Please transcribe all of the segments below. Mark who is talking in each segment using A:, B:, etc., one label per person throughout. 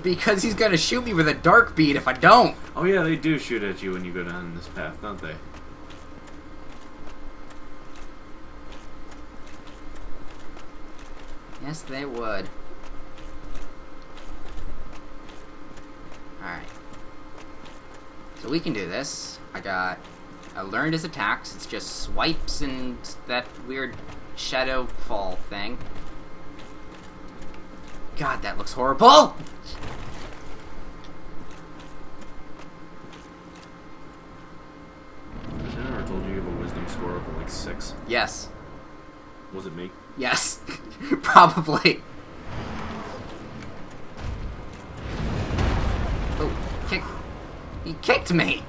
A: Because he's gonna shoot me with a dark bead if I don't.
B: Oh yeah, they do shoot at you when you go down this path, don't they?
A: Yes, they would. Alright. So we can do this. I learned his attacks. It's just swipes and that weird shadow fall thing. God, that looks horrible!
B: Has anyone ever told you you have a wisdom score of like 6?
A: Yes.
B: Was it me?
A: Yes. Probably. Oh, kick. He kicked me!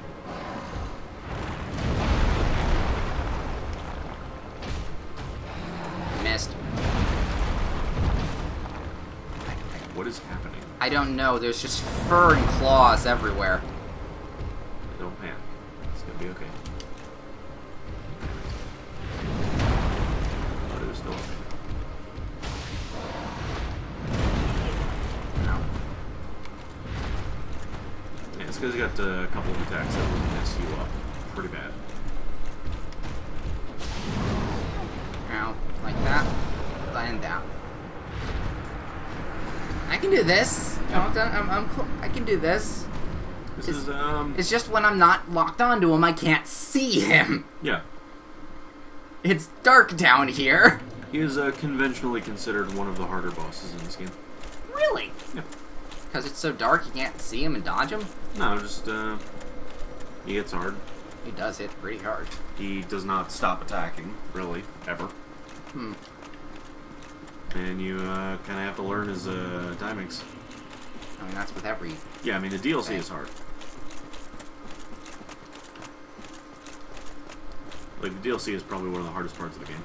A: Missed.
B: What is happening?
A: I don't know. There's just fur and claws everywhere.
B: Don't panic. It's gonna be okay. Oh, there's still okay.
A: No.
B: Yeah, it's because you got a couple of attacks that will mess you up pretty bad.
A: Now, like that. And down. I can do this. I can do this.
B: This
A: It's-
B: is
A: It's just when I'm not locked onto him, I can't see him.
B: yeah.
A: It's dark down here.
B: He is conventionally considered one of the harder bosses in this game.
A: Really?
B: Yeah.
A: Because it's so dark, you can't see him and dodge him?
B: No, just he hits hard.
A: He does hit pretty hard.
B: He does not stop attacking, really, ever.
A: Hmm.
B: And you kind of have to learn his timings.
A: I mean, that's with every...
B: Yeah, I mean, the DLC
A: Okay.
B: is hard. Like, the DLC is probably one of the hardest parts of the game.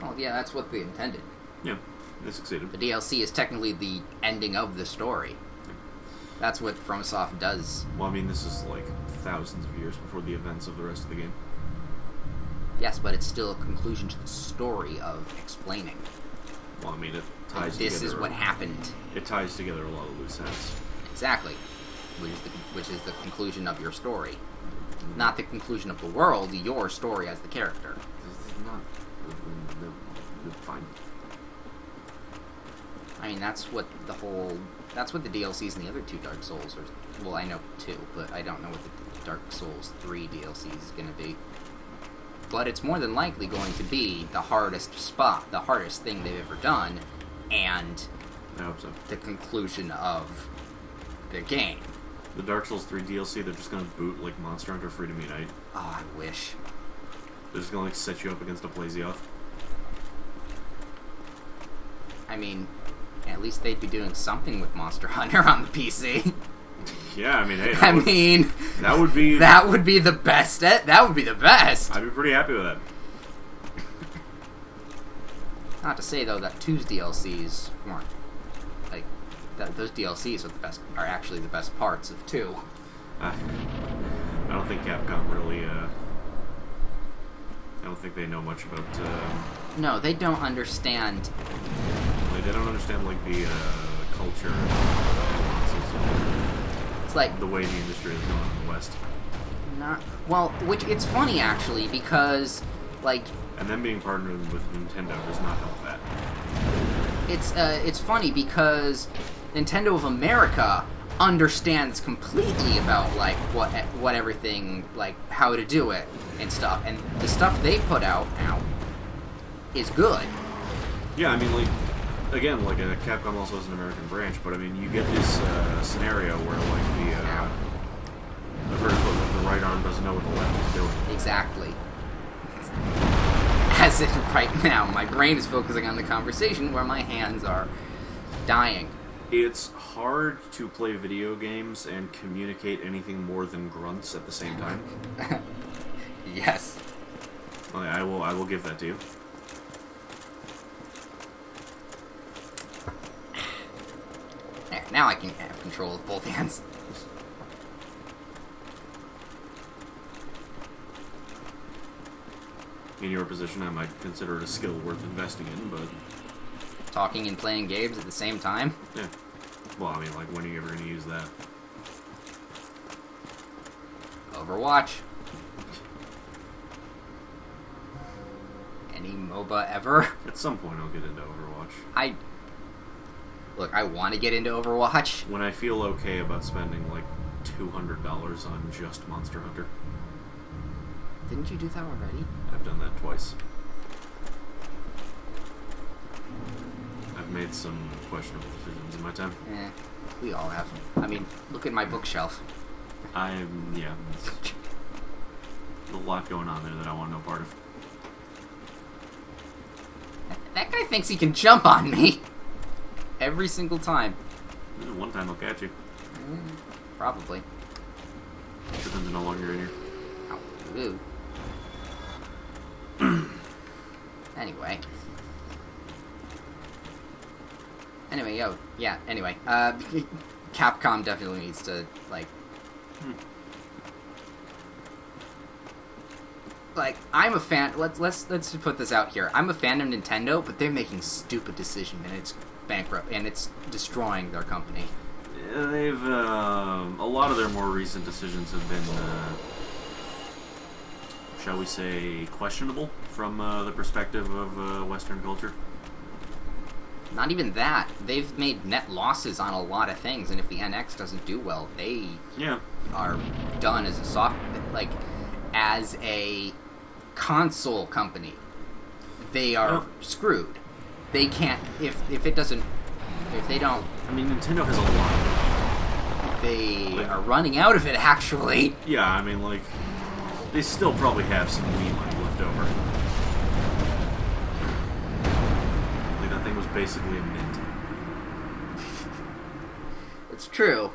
A: Oh, yeah, that's what they intended.
B: Yeah, they succeeded.
A: The DLC is technically the ending of the story. That's what FromSoft does.
B: Well, I mean, this is like thousands of years before the events of the rest of the game.
A: Yes, but it's still a conclusion to the story of explaining.
B: Well, I mean, it
A: Like,
B: ties
A: this
B: together...
A: is what happened.
B: It ties together a lot of loose ends.
A: Exactly. Which is the conclusion of your story. Not the conclusion of the world, your story as the character.
B: This is not... Fine.
A: I mean, that's what the whole... That's what the DLCs in the other two Dark Souls are... Well, I know two, but I don't know what the Dark Souls 3 DLC is going to be. But it's more than likely going to be the hardest spot, the hardest thing they've ever done, and
B: I hope so.
A: the conclusion of the game.
B: The Dark Souls 3 DLC, they're just gonna boot, like, Monster Hunter Freedom Unite.
A: Oh, I wish.
B: They're just gonna, like, set you up against a Plazioth.
A: I mean, at least they'd be doing something with Monster Hunter on the PC.
B: Yeah, I mean, hey,
A: I mean,
B: that would be...
A: that would be the best. That would be the best.
B: I'd be pretty happy with that.
A: Not to say though that 2's DLCs weren't like those DLCs are the best. Are actually the best parts of 2.
B: I don't think Capcom really, I don't think they know much about,
A: No, they don't understand.
B: like, they don't understand, like, the culture nuances
A: It's like
B: of the way the industry is going in the West.
A: not well. Which it's funny actually because like
B: And them being partnered with Nintendo does not help that.
A: it's funny because Nintendo of America understands completely about like what everything like how to do it and stuff, and the stuff they put out now is good.
B: Yeah, I mean, like, again, like, Capcom also has an American branch, but I mean, you get this scenario where, like, the vertical, the right arm doesn't know what the left is doing.
A: Exactly. As in right now, my brain is focusing on the conversation where my hands are dying.
B: It's hard to play video games and communicate anything more than grunts at the same time.
A: Yes.
B: Well, I will give that to you.
A: There, now I can have control of both hands.
B: In your position, I might consider it a skill worth investing in, but...
A: talking and playing games at the same time.
B: Yeah. Well, I mean, like, when are you ever going to use that?
A: Overwatch. Any MOBA ever?
B: At some point, I'll get into Overwatch.
A: I want to get into Overwatch.
B: When I feel okay about spending, like, $200 on just Monster Hunter.
A: Didn't you do that already?
B: I've done that twice. I've made some questionable decisions in my time.
A: We all have. I mean, look at my bookshelf.
B: Yeah. There's a lot going on there that I want no part of.
A: That guy thinks he can jump on me. Every single time.
B: One time I'll catch you.
A: Probably.
B: Depends no longer in here.
A: Ooh. Anyway. Anyway, Capcom definitely needs to, like... Like, I'm a fan... Let's put this out here. I'm a fan of Nintendo, but they're making stupid decisions, and it's bankrupt, and it's destroying their company.
B: Yeah, they've, a lot of their more recent decisions have been, shall we say, questionable from the perspective of Western culture.
A: Not even that. They've made net losses on a lot of things, and if the NX doesn't do well, they are done as as a console company. They are screwed. They can't if they don't.
B: I mean, Nintendo has a lot.
A: They are running out of it, actually.
B: Yeah, I mean, like, they still probably have some Wii money left over. Like, that thing was basically a mint.
A: It's true.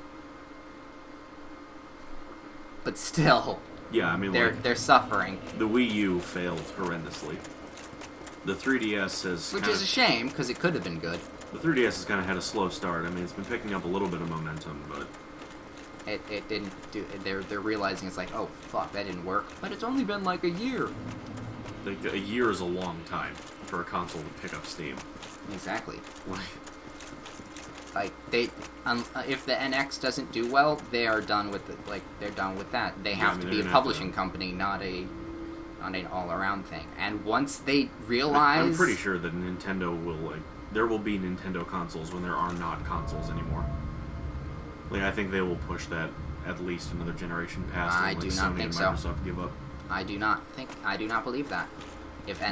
A: But still.
B: Yeah, I mean,
A: they're suffering.
B: The Wii U failed horrendously. The 3DS has...
A: Which is a shame, because it could have been good.
B: The 3DS has kind of had a slow start. I mean, it's been picking up a little bit of momentum, but...
A: It didn't do... They're realizing it's like, oh, fuck, that didn't work. But it's only been like a year.
B: Like, a year is a long time for a console to pick up steam.
A: Exactly. Like, if the NX doesn't do well, they are done with it. Like, they're done with that. They have to be a publishing company, not an all-around thing. And once they realize...
B: I'm pretty sure that Nintendo will, like... There will be Nintendo consoles when there are not consoles anymore. Like, I think they will push that at least another generation past.
A: I do not think so.
B: Microsoft give up.
A: I do not believe that. If the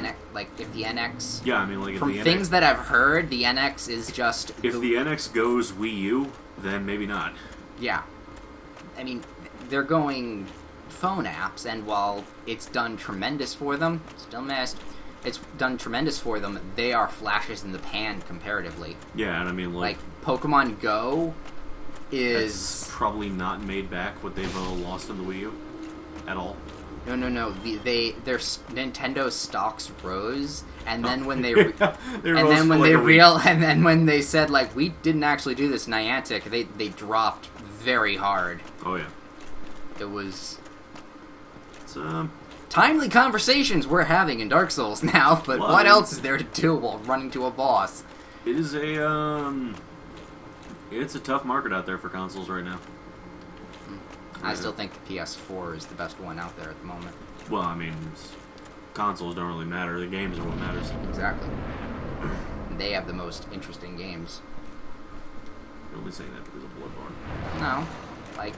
A: NX...
B: Yeah, I mean, like, if
A: from
B: the
A: things
B: NX,
A: that I've heard, the NX is just...
B: If the NX goes Wii U, then maybe not.
A: Yeah. I mean, they're going phone apps, and while it's done tremendous for them, still missed, it's done tremendous for them, they are flashes in the pan comparatively.
B: Yeah, and I mean, like
A: Pokemon Go is...
B: probably not made back what they've lost in the Wii U at all.
A: No. Nintendo stocks rose, and then when they and then when they said, like, we didn't actually do this Niantic, they dropped very hard.
B: Oh yeah.
A: It was...
B: It's
A: timely conversations we're having in Dark Souls now, but what else is there to do while running to a boss?
B: It is it's a tough market out there for consoles right now.
A: I still think the PS4 is the best one out there at the moment.
B: Well, I mean, consoles don't really matter. The games are what matters.
A: Exactly. They have the most interesting games.
B: You're only saying that because of Bloodborne.
A: No. Like,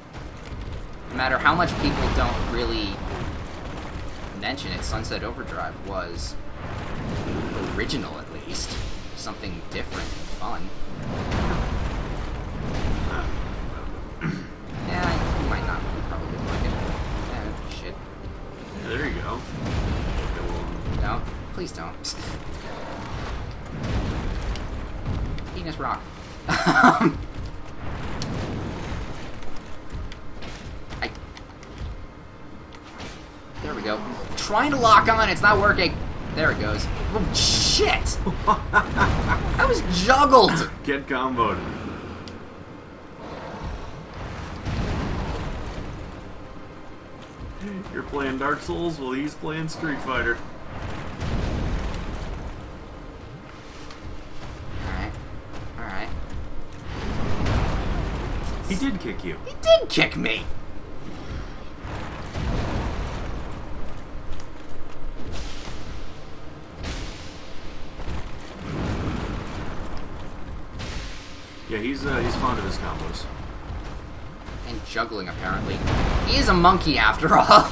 A: no matter how much people don't really mention it, Sunset Overdrive was original, at least. Something different and fun. Yeah, you might not probably like it. Shit.
B: Yeah, there you go. Okay, well,
A: no, please don't. Penis rock. There we go. Trying to lock on, it's not working. There it goes. Oh, shit! I was juggled!
B: Get comboed. You're playing Dark Souls while he's playing Street Fighter. He did kick you.
A: He did kick me!
B: Yeah, he's fond of his combos.
A: And juggling, apparently. He is a monkey, after all.
B: Well,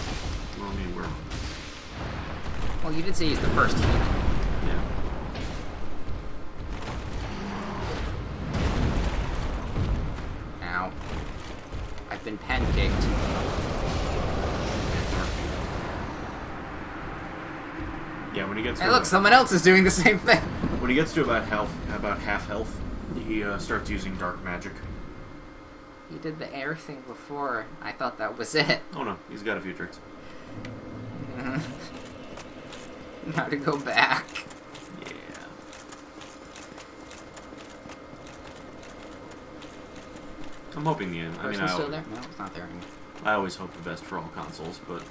B: I mean, we're...
A: Well, you did say he's the first human.
B: Yeah.
A: Ow. I've been pen-kicked.
B: Yeah, when he gets...
A: Hey,
B: to
A: look, someone else is doing the same thing.
B: When he gets to about half health, he starts using dark magic.
A: He did the air thing before. I thought that was it.
B: Oh no, he's got a few tricks.
A: Now to go back.
B: Yeah. I'm hoping the end. I mean,
A: Person's still there? No, it's not there anymore.
B: I always hope the best for all consoles, but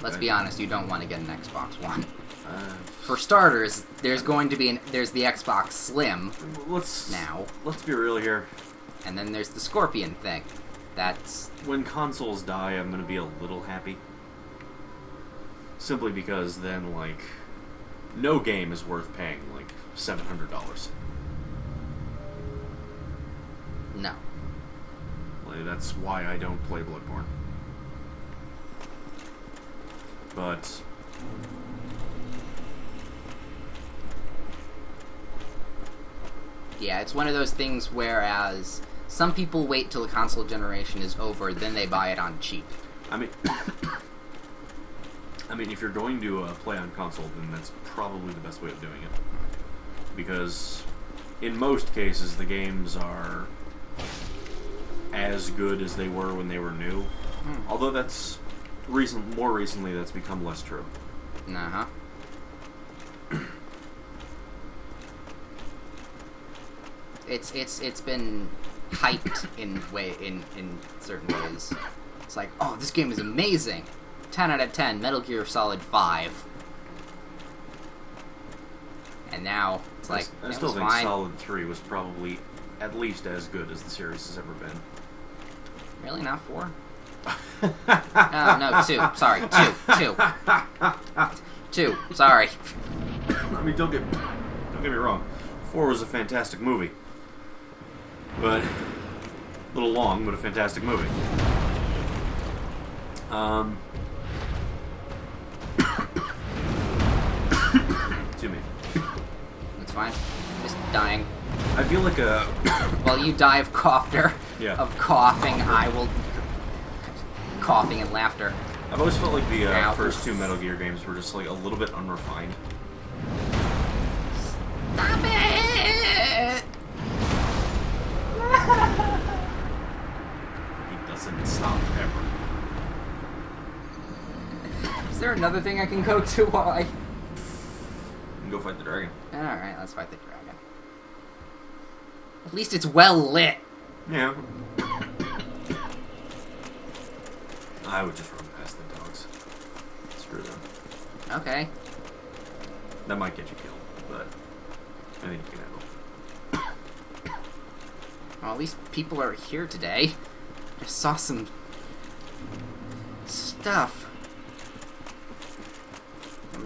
A: Let's be honest, you don't want to get an Xbox One.
B: Uh,
A: For starters, there's going to be there's the Xbox Slim
B: let's
A: now,
B: let's be real here.
A: and then there's the Scorpion thing. That's
B: When consoles die, I'm gonna be a little happy. Simply because then, like, no game is worth paying like $700.
A: no.
B: Like, that's why I don't play Bloodborne. But
A: Yeah, it's one of those things whereas some people wait till the console generation is over, then they buy it on cheap.
B: I mean, if you're going to play on console, then that's probably the best way of doing it. Because in most cases, the games are as good as they were when they were new. Although that's more recently, that's become less true.
A: Uh-huh. It's been hyped in certain ways. It's like, oh, this game is amazing. 10 out of 10, Metal Gear Solid 5. And now it's like,
B: I
A: it
B: still
A: was
B: think
A: fine.
B: Solid 3 was probably at least as good as the series has ever been.
A: Really, not 4? No, 2. Sorry, 2. 2. Sorry.
B: I mean, don't get me wrong. 4 was a fantastic movie, but a little long, but a fantastic movie. Excuse me.
A: It's fine. Just dying.
B: I feel like a
A: While you die of coughter,
B: Yeah.
A: of coughing, I will coughing and laughter.
B: I've always felt like the
A: Ow.
B: first two Metal Gear games were just like a little bit unrefined.
A: Stop it!
B: He doesn't stop ever.
A: Is there another thing I can go to while I...
B: You can go fight the dragon.
A: Alright, let's fight the dragon. At least it's well lit.
B: Yeah. I would just run past the dogs. Screw them.
A: Okay.
B: That might get you killed, but I think you can handle.
A: Well, at least people are here today. I saw some... stuff. A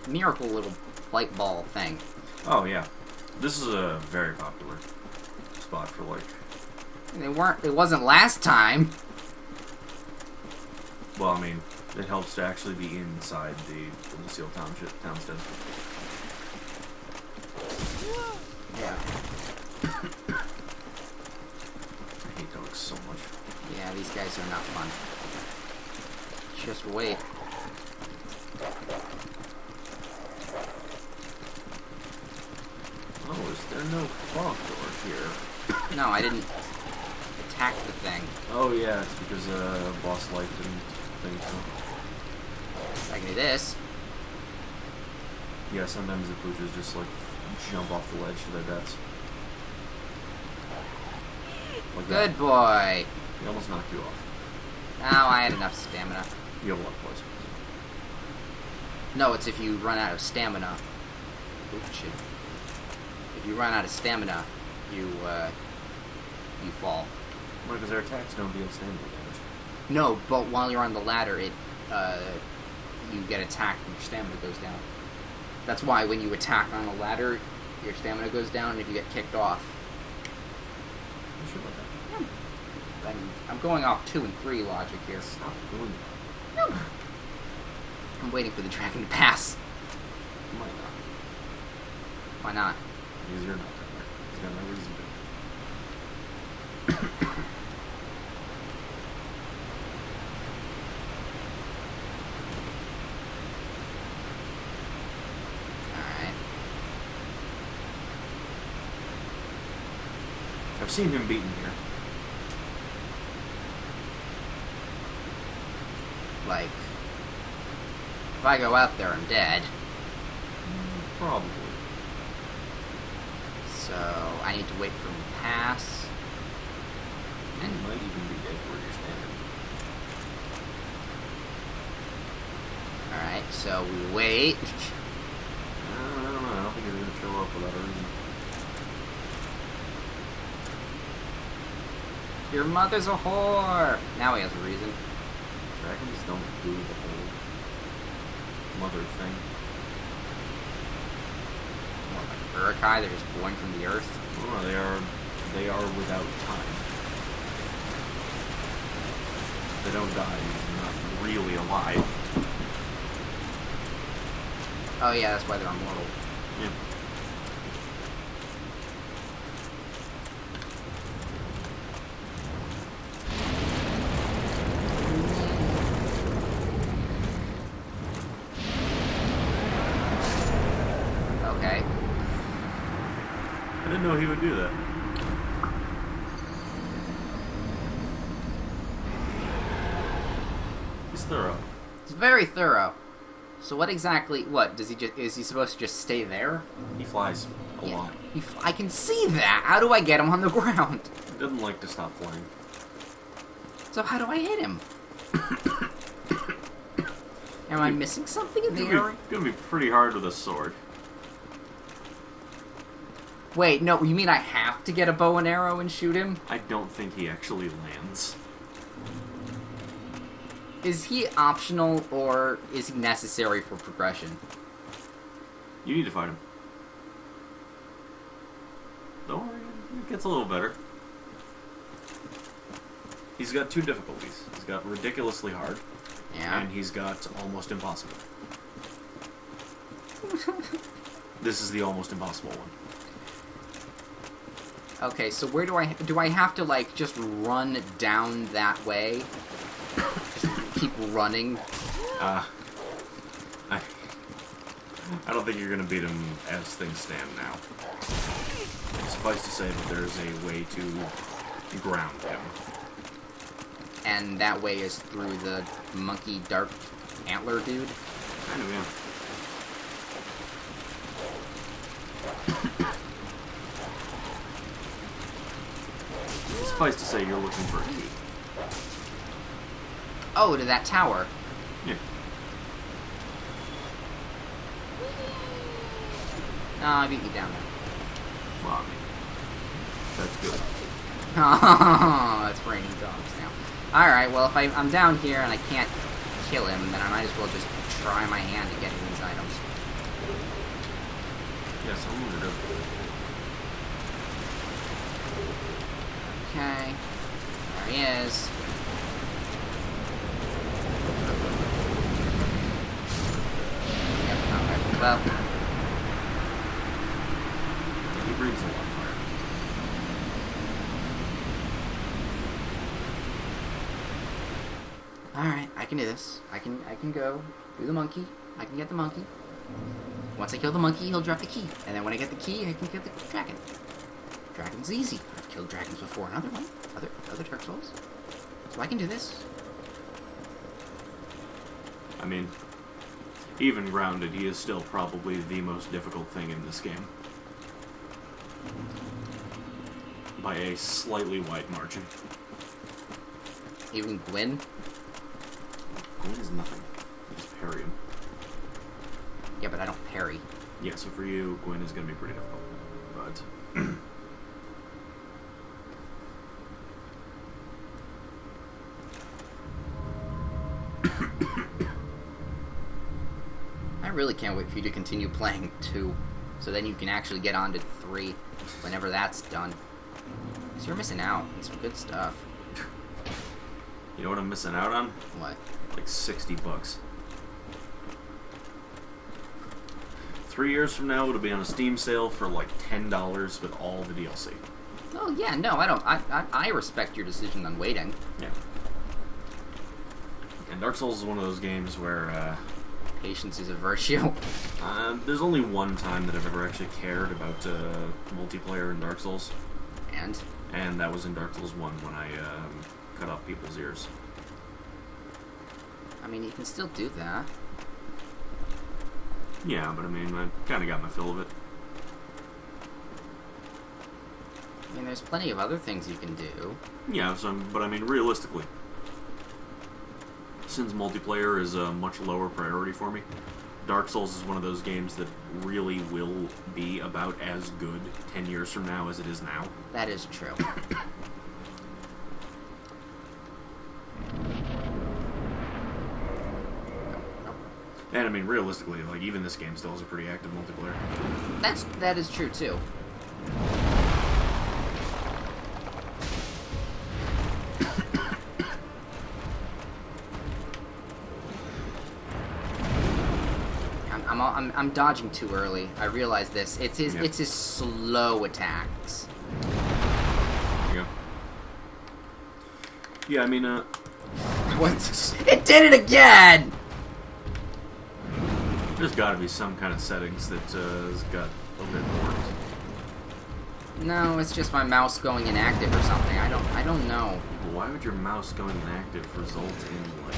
A: miracle little light ball thing.
B: Oh yeah, this is a very popular spot for like.
A: It wasn't last time.
B: Well, I mean, it helps to actually be inside the Lucille Townstead.
A: Yeah.
B: I hate dogs so much.
A: Yeah, these guys are not fun. Just wait.
B: Oh, is there no fog door here?
A: No, I didn't attack the thing.
B: Oh yeah, it's because boss light didn't think so.
A: I can do this.
B: Yeah, sometimes the pooches just like jump off the ledge to their deaths. Like that.
A: Good boy.
B: He almost knocked you off.
A: Now I had enough stamina.
B: You have a lot of poison.
A: No, it's if you run out of stamina. Oops, shit. If you run out of stamina, you you fall.
B: Because their attacks don't deal stamina damage.
A: No, but while you're on the ladder, you get attacked and your stamina goes down. That's why when you attack on a ladder, your stamina goes down, and if you get kicked off...
B: You sure about that?
A: Yeah. I'm going off 2 and 3 logic here.
B: Stop doing that.
A: No. I'm waiting for the dragon to pass.
B: You might not.
A: Why not?
B: Because you're not down there. He's got no reason to.
A: Alright.
B: I've seen him beaten here.
A: Like, if I go out there, I'm dead.
B: Probably.
A: So, I need to wait for him to pass.
B: And you might even be dead where you're standing.
A: Alright, so we wait.
B: I don't know. I don't think he's going to show up without a reason.
A: Your mother's a whore! Now he has a reason.
B: Dragons don't do the whole mother thing.
A: What, like Uruk-hai, they're just born from the earth?
B: Oh, they are without time. They don't die. They're not really alive.
A: Oh yeah, that's why they're immortal.
B: Yeah.
A: Okay.
B: I didn't know he would do that. He's thorough.
A: It's very thorough. So what exactly, is he supposed to just stay there?
B: He flies a lot.
A: I can see that! How do I get him on the ground?
B: He doesn't like to stop flying.
A: So how do I hit him? Am I missing something in the area?
B: It's gonna be pretty hard with a sword.
A: Wait, no, you mean I have to get a bow and arrow and shoot him?
B: I don't think he actually lands.
A: Is he optional, or is he necessary for progression?
B: You need to fight him. Don't worry, it gets a little better. He's got 2 difficulties. He's got ridiculously hard,
A: Yeah.
B: and he's got almost impossible. This is the almost impossible one.
A: Okay, so where do I have to, like, just run down that way? Just keep running?
B: I don't think you're gonna beat him as things stand now. Suffice to say that there's a way to ground him.
A: And that way is through the monkey dark antler dude?
B: Kind of, yeah. Suffice to say, you're looking for a key.
A: Oh, to that tower.
B: Yeah.
A: No, I beat you down there.
B: Well, I mean, that's good.
A: Oh, it's raining dogs now. Alright, well, if I'm down here and I can't kill him, then I might as well just try my hand at getting these items.
B: Yeah, someone would have.
A: Okay. There he is. Yep, not right. Well,
B: He breathes a lot of fire.
A: alright, I can do this. I can go do the monkey. I can get the monkey. Once I kill the monkey, he'll drop the key. And then when I get the key, I can get the dragon. Dragon's easy. I've killed dragons before. Another one. Other Dark Souls. So I can do this.
B: I mean, even grounded, he is still probably the most difficult thing in this game. By a slightly wide margin.
A: Even Gwyn.
B: Gwyn is nothing. You just parry him.
A: Yeah, but I don't parry.
B: Yeah, so for you, Gwyn is going to be pretty difficult. But
A: I really can't wait for you to continue playing 2, so then you can actually get on to 3 whenever that's done. Because you're missing out on some good stuff.
B: You know what I'm missing out on?
A: What?
B: Like $60. 3 years from now, it'll be on a Steam sale for like $10 with all the DLC.
A: Oh yeah, no, I don't. I respect your decision on waiting.
B: Yeah. And Dark Souls is one of those games where
A: Patience is a virtue.
B: there's only one time that I've ever actually cared about multiplayer in Dark Souls, and that was in Dark Souls 1 when I cut off people's ears.
A: I mean, you can still do that.
B: Yeah, but I mean, I kind of got my fill of it.
A: I mean, there's plenty of other things you can do.
B: Yeah, but I mean, realistically, since multiplayer is a much lower priority for me, Dark Souls is one of those games that really will be about as good 10 years from now as it is now.
A: That is true.
B: And I mean, realistically, like, even this game still has a pretty active multiplayer.
A: That is true too. I'm dodging too early. I realize this. It's his slow attacks.
B: Yeah. Yeah, I mean,
A: What? It did it again!
B: there's got to be some kind of settings that has got a bit worked.
A: No, it's just my mouse going inactive or something. I don't know.
B: Why would your mouse going inactive result in, like...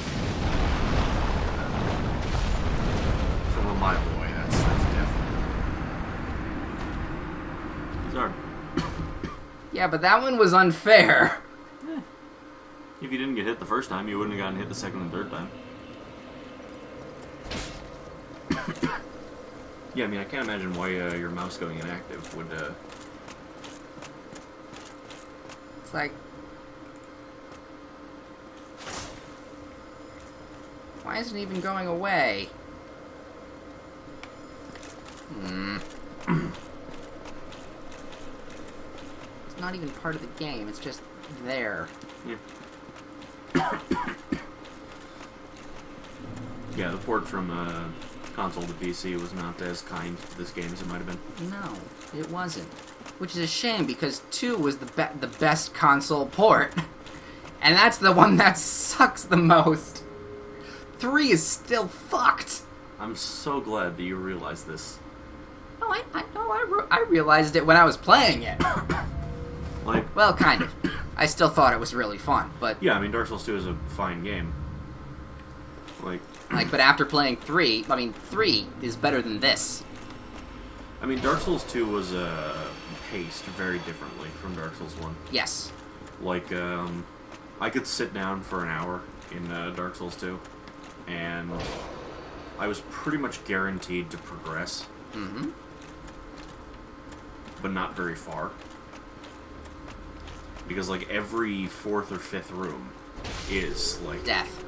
B: From a my boy, that's definitely... These are...
A: Yeah, but that one was unfair.
B: If you didn't get hit the first time, you wouldn't have gotten hit the second and third time. Yeah, I mean, I can't imagine why your mouse going inactive would...
A: It's like... Why isn't it even going away? It's not even part of the game, it's just there.
B: Yeah. Yeah, the port from console to PC was not as kind to this game as it might have been.
A: No, it wasn't. Which is a shame, because 2 was the best console port. And that's the one that sucks the most. 3 is still fucked.
B: I'm so glad that you realized this.
A: Oh, I realized it when I was playing it.
B: Like,
A: Well, kind of. I still thought it was really fun, but...
B: yeah, I mean, Dark Souls 2 is a fine game.
A: But after playing 3, 3 is better than this.
B: I mean, Dark Souls 2 was paced very differently from Dark Souls 1.
A: Yes.
B: Like, I could sit down for an hour in Dark Souls 2, and I was pretty much guaranteed to progress.
A: Mm-hmm.
B: But not very far. Because, like, every 4th or 5th room is, like...
A: Death.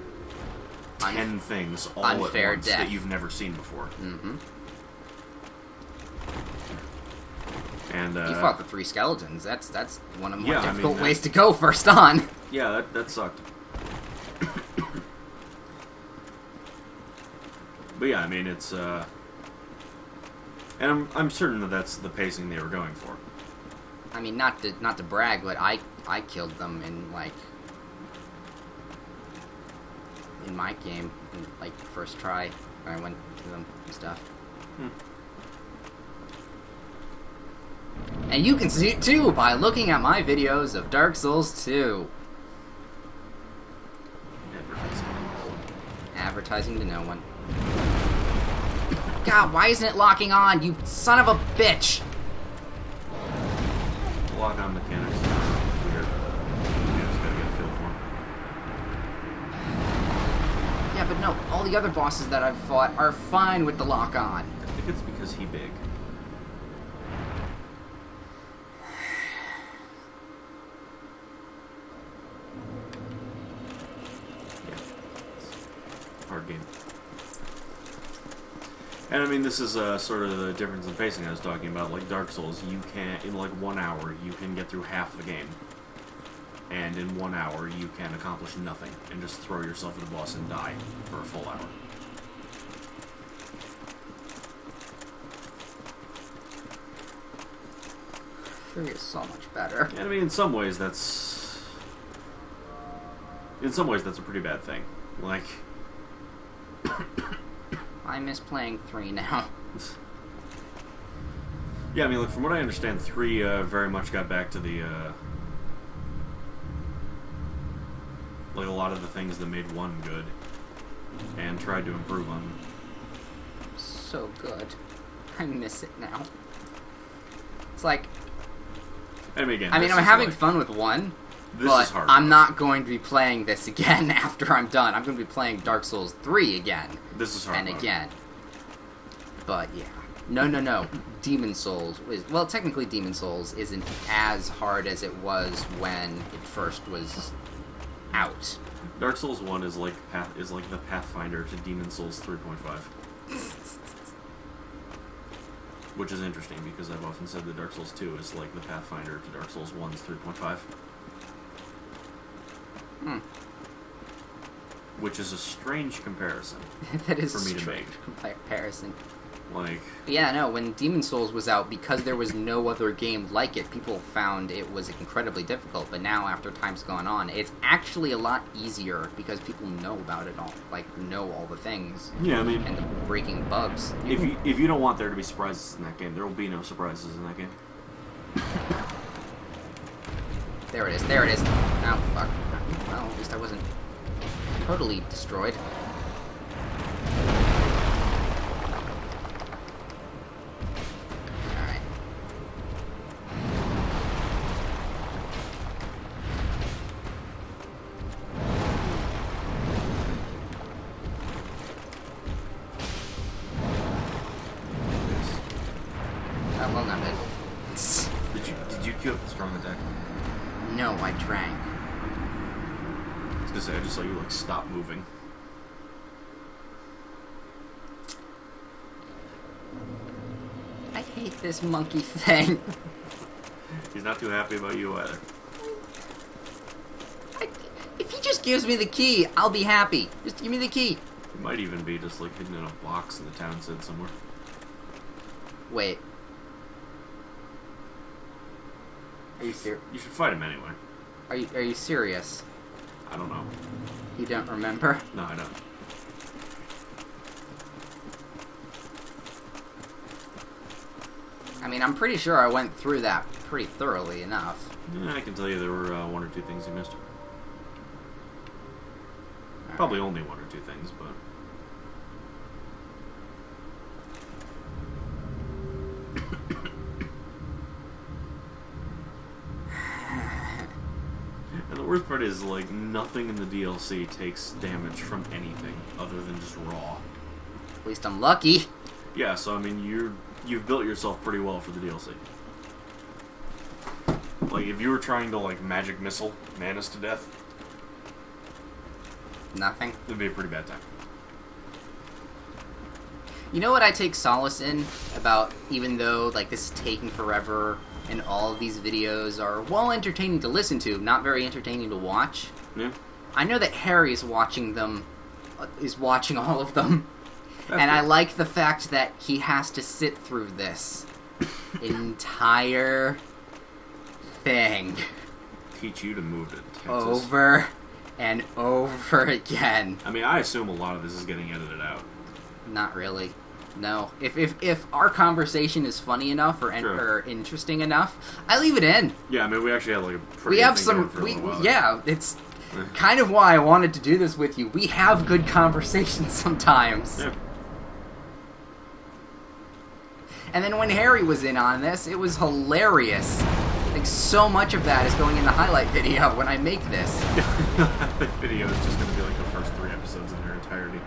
B: 10 things all
A: unfair
B: at once
A: death.
B: that you've never seen before.
A: Mm-hmm.
B: And,
A: You fought the 3 skeletons. That's one of the more
B: yeah,
A: difficult ways to go first on.
B: Yeah, that sucked. But yeah, I mean, it's, and I'm certain that that's the pacing they were going for.
A: I mean, not to brag, but I killed them in, like... in my game, in, like, first try, when I went to them and stuff. And you can see it too by looking at my videos of Dark Souls 2. Advertising to no one. God, why isn't it locking on, you son of a bitch?
B: Lock-on mechanics are weird. You just gotta get a feel for them.
A: Yeah, but no, all the other bosses that I've fought are fine with the lock-on.
B: I think it's because he big. And I mean, this is sort of the difference in pacing I was talking about. Like Dark Souls, you can, in like 1 hour, you can get through half the game. And in 1 hour, you can accomplish nothing and just throw yourself at a boss and die for a full hour.
A: Three is so much better.
B: And I mean, in some ways, that's a pretty bad thing. Like,
A: I miss playing 3 now.
B: yeah, I mean, like from what I understand, 3 very much got back to the like a lot of the things that made 1 good, and tried to improve on them.
A: So good. I miss it now. It's like,
B: I mean, again,
A: I'm
B: this
A: having
B: like,
A: fun with 1,
B: this
A: but
B: is hard.
A: I'm not going to be playing this again after I'm done. I'm going to be playing Dark Souls 3 again.
B: This is hard.
A: And again. But yeah. No. Demon Souls is, well, technically Demon Souls isn't as hard as it was when it first was out.
B: Dark Souls 1 is like the Pathfinder to Demon Souls 3.5. Which is interesting because I've often said that Dark Souls 2 is like the Pathfinder to Dark Souls 1's 3.5. Which is a strange comparison.
A: That is
B: for me to
A: strange
B: make.
A: comparison.
B: Like,
A: Yeah, no, when Demon Souls was out, because there was no other game like it, people found it was incredibly difficult. But now, after time's gone on, it's actually a lot easier because people know about it all, like, know all the things.
B: yeah, I mean,
A: And the breaking bugs.
B: if you don't want there to be surprises in that game, there will be no surprises in that game.
A: There it is. Oh, fuck. Well, at least I wasn't totally destroyed. Alright. Oh, well, not bad.
B: Did you queue up the strong attack?
A: No, I drank.
B: I was gonna say, I just saw you like stop moving.
A: I hate this monkey thing.
B: He's not too happy about you either.
A: If he just gives me the key, I'll be happy. Just give me the key.
B: It might even be just like hidden in a box in the town said somewhere.
A: Wait. Are you serious?
B: You should fight him anyway.
A: Are you serious?
B: I don't know.
A: You don't remember?
B: No, I don't.
A: I mean, I'm pretty sure I went through that pretty thoroughly enough.
B: Yeah, I can tell you there were 1 or 2 things you missed. Probably only 1 or 2 things, but... And the worst part is, like, nothing in the DLC takes damage from anything other than just raw.
A: At least I'm lucky.
B: Yeah, so, I mean, you've built yourself pretty well for the DLC. Like, if you were trying to, like, magic missile Manus to death,
A: Nothing.
B: it'd be a pretty bad time.
A: You know what I take solace in about, even though, like, this is taking forever and all of these videos are, well, entertaining to listen to, not very entertaining to watch?
B: Yeah.
A: I know that Harry is watching them, is watching all of them.
B: That's
A: And I
B: good.
A: like the fact that he has to sit through this entire thing
B: Teach you to move to Texas.
A: over and over again.
B: I mean, I assume a lot of this is getting edited out.
A: Not really. No. If our conversation is funny enough or,
B: Sure.
A: or interesting enough, I leave it in.
B: Yeah, I mean, we actually had like a pretty
A: We
B: good
A: have
B: thing
A: some.
B: going for a little while there.
A: Yeah, it's kind of why I wanted to do this with you. We have good conversations sometimes.
B: Yeah.
A: And then when Harry was in on this, it was hilarious. Like, so much of that is going in the highlight video when I make this.
B: The video is just going to be like the first 3 episodes in their entirety.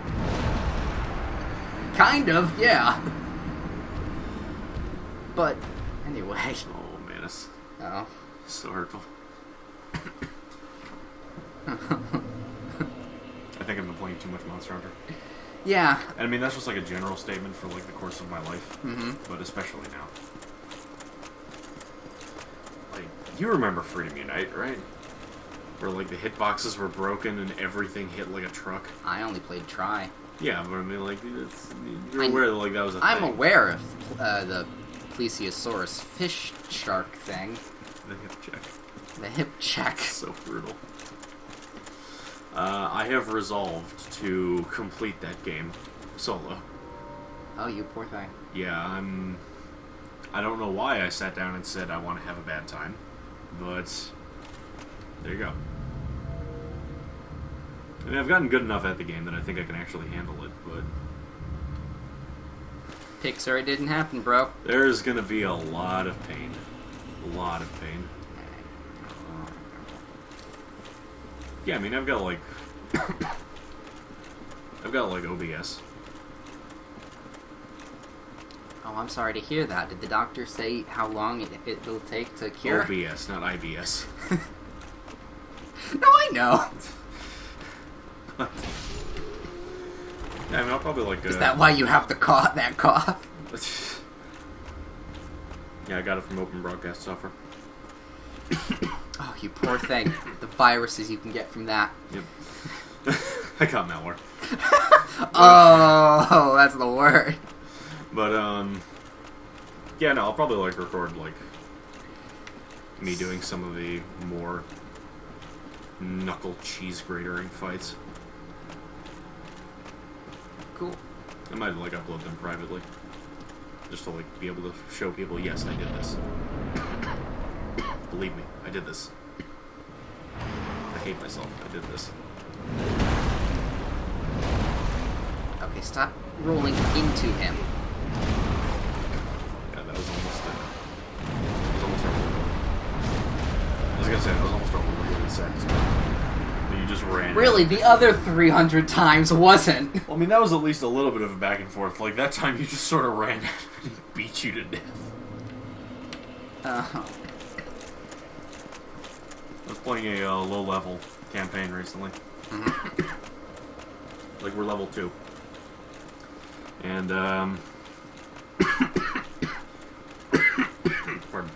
A: Kind of, yeah. But, anyway.
B: Oh, Manus.
A: Oh.
B: So hurtful. I think I've been playing too much Monster Hunter.
A: Yeah.
B: And I mean, that's just like a general statement for like the course of my life, but especially now. Like, you remember Freedom Unite, right? Where like the hitboxes were broken and everything hit like a truck.
A: I only played Try.
B: Yeah, but I mean, like, you're aware that like that was a thing.
A: I'm aware of the Plesiosaurus fish shark thing.
B: The hip check.
A: The hip check.
B: So brutal. I have resolved to complete that game solo.
A: Oh, you poor thing.
B: Yeah, I don't know why I sat down and said I want to have a bad time, but there you go. I mean, I've gotten good enough at the game that I think I can actually handle it, but
A: Pixar, it didn't happen, bro.
B: there's gonna be a lot of pain. A lot of pain. Yeah, I mean, I've got like OBS.
A: Oh, I'm sorry to hear that. Did the doctor say how long it will take to cure?
B: OBS, not IBS.
A: No, I know.
B: Yeah, I mean, I'll probably like.
A: Is that why you have the cough? That cough?
B: Yeah, I got it from Open Broadcast Software.
A: Oh, you poor thing. The viruses you can get from that.
B: Yep. I got malware.
A: Oh, that's the word.
B: But yeah, no, I'll probably like record like me doing some of the more knuckle cheese gratering fights.
A: Cool.
B: I might like upload them privately, just to like be able to show people, yes, I did this. Believe me, I did this. I hate myself. I did this.
A: Okay, stop rolling into him.
B: Yeah, that was almost. That was almost over. I was gonna say that was almost over really seconds, but you just ran.
A: Really, the other 300 times wasn't.
B: Well, I mean, that was at least a little bit of a back and forth. Like that time, you just sort of ran at him and he beat you to death. I was playing a low-level campaign recently. Like, we're level 2. And, pardon.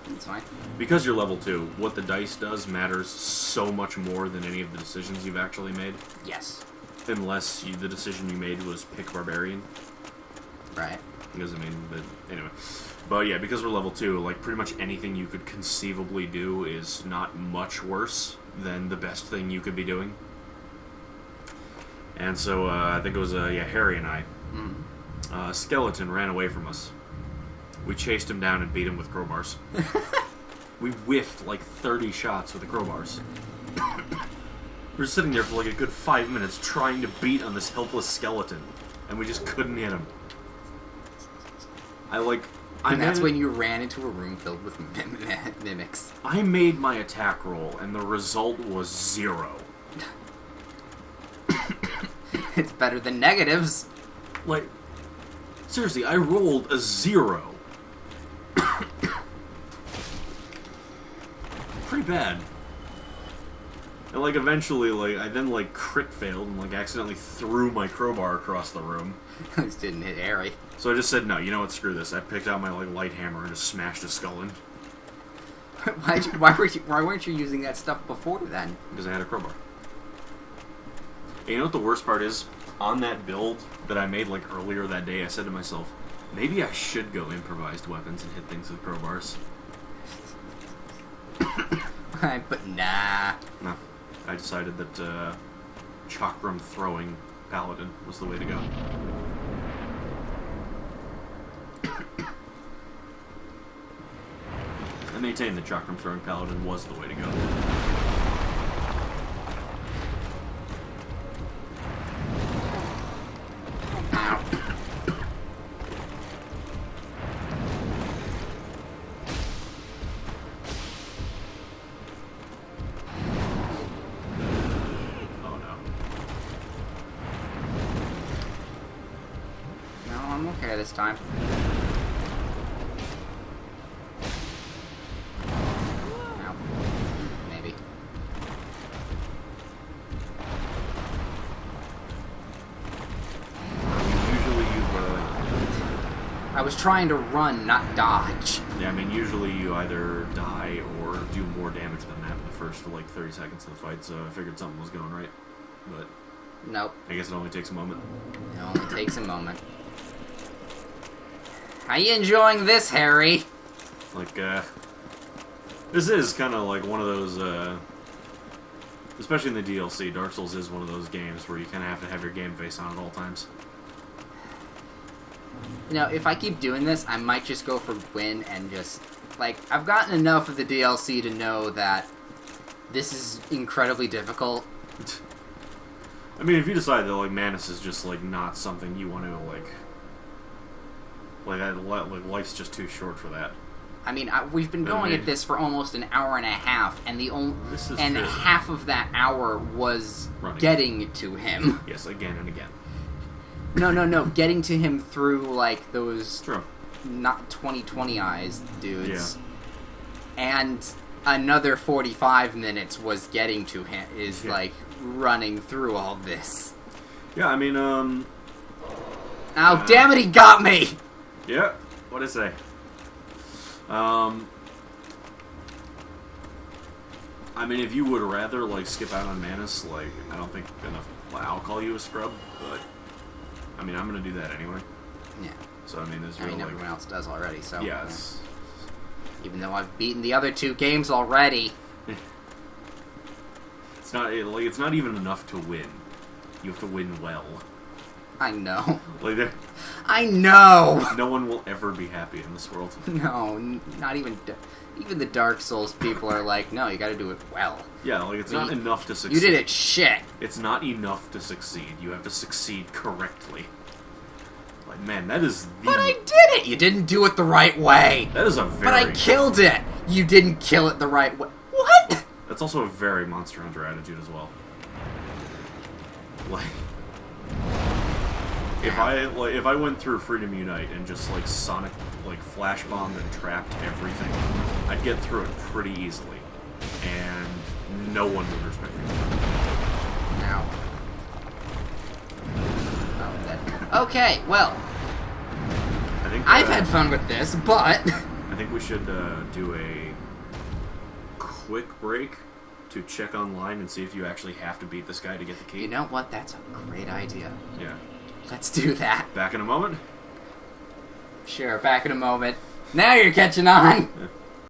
A: It's fine.
B: Because you're level 2, what the dice does matters so much more than any of the decisions you've actually made.
A: Yes.
B: Unless the decision you made was pick Barbarian.
A: Right.
B: Because, I mean, but anyway. But yeah, because we're level 2, like, pretty much anything you could conceivably do is not much worse than the best thing you could be doing. And so, I think it was, Harry and I. Skeleton ran away from us. We chased him down and beat him with crowbars. We whiffed, like, 30 shots with the crowbars. We were sitting there for, like, a good 5 minutes trying to beat on this helpless skeleton. And we just couldn't hit him.
A: And that's when you ran into a room filled with mimics.
B: I made my attack roll, and the result was 0.
A: It's better than negatives.
B: Like, seriously, I rolled a 0. Pretty bad. And, like, eventually, like, I then, like, crit failed and, like, accidentally threw my crowbar across the room.
A: At least didn't hit Harry.
B: So I just said, no, you know what, screw this. I picked out my, like, light hammer and just smashed his skull in.
A: Why weren't you using that stuff before then?
B: Because I had a crowbar. And you know what the worst part is? On that build that I made, like, earlier that day, I said to myself, maybe I should go improvised weapons and hit things with crowbars.
A: But nah.
B: No. I decided that, chakram throwing paladin was the way to go. I maintain that chakram throwing paladin was the way to go.
A: Ow.
B: Oh no.
A: No, I'm okay this time. No. Maybe. I was trying to run, not dodge.
B: Yeah, I mean, usually you either die or do more damage than that in the first, like, 30 seconds of the fight, so I figured something was going right. But
A: Nope.
B: I guess it only takes a moment.
A: It only takes a moment. How you enjoying this, Harry?
B: Like, this is kind of like one of those, especially in the DLC, Dark Souls is one of those games where you kind of have to have your game face on at all times.
A: You know, if I keep doing this, I might just go for Gwyn and just... Like, I've gotten enough of the DLC to know that this is incredibly difficult.
B: I mean, if you decide that, like, Manus is just, like, not something you want to, like, life's just too short for that.
A: I mean, we've been going at this for almost an hour and a half, and
B: fair.
A: half of that hour was
B: Running.
A: Getting to him.
B: Yes, again and again.
A: No, getting to him through, like, those
B: True.
A: not 20/20 eyes dudes.
B: Yeah.
A: And another 45 minutes was getting to him, like, running through all this.
B: Yeah, I mean,
A: Oh, damn it, he got me!
B: yeah, what'd I say? I mean, if you would rather, like, skip out on Manus, like, I don't think enough... I'll call you a scrub, but... I mean, I'm gonna do that anyway.
A: Yeah.
B: So, I mean, there's
A: I mean,
B: like...
A: everyone else does already, so...
B: Yeah, it's...
A: Even though I've beaten the other 2 games already.
B: It's not, like, it's not even enough to win. You have to win well.
A: I know.
B: Like,
A: I know!
B: no one will ever be happy in this world.
A: No, not even... Even the Dark Souls people are like, no, you gotta do it well.
B: Yeah, like, it's not enough to succeed.
A: You did it shit!
B: It's not enough to succeed. You have to succeed correctly. Like, man, that is the...
A: But I did it! You didn't do it the right way!
B: That is a very...
A: But I killed it! You didn't kill it the right way. What?!
B: That's also a very Monster Hunter attitude as well. Like... If I went through Freedom Unite and just, like, Sonic, like, flash bombed and trapped everything, I'd get through it pretty easily. And no one would respect me.
A: Now. Oh, I'm dead. Okay, well,
B: I think,
A: I've had fun with this, but...
B: I think we should do a quick break to check online and see if you actually have to beat this guy to get the key.
A: You know what? That's a great idea.
B: Yeah.
A: Let's do that.
B: Back in a moment.
A: Sure, back in a moment. Now you're catching on!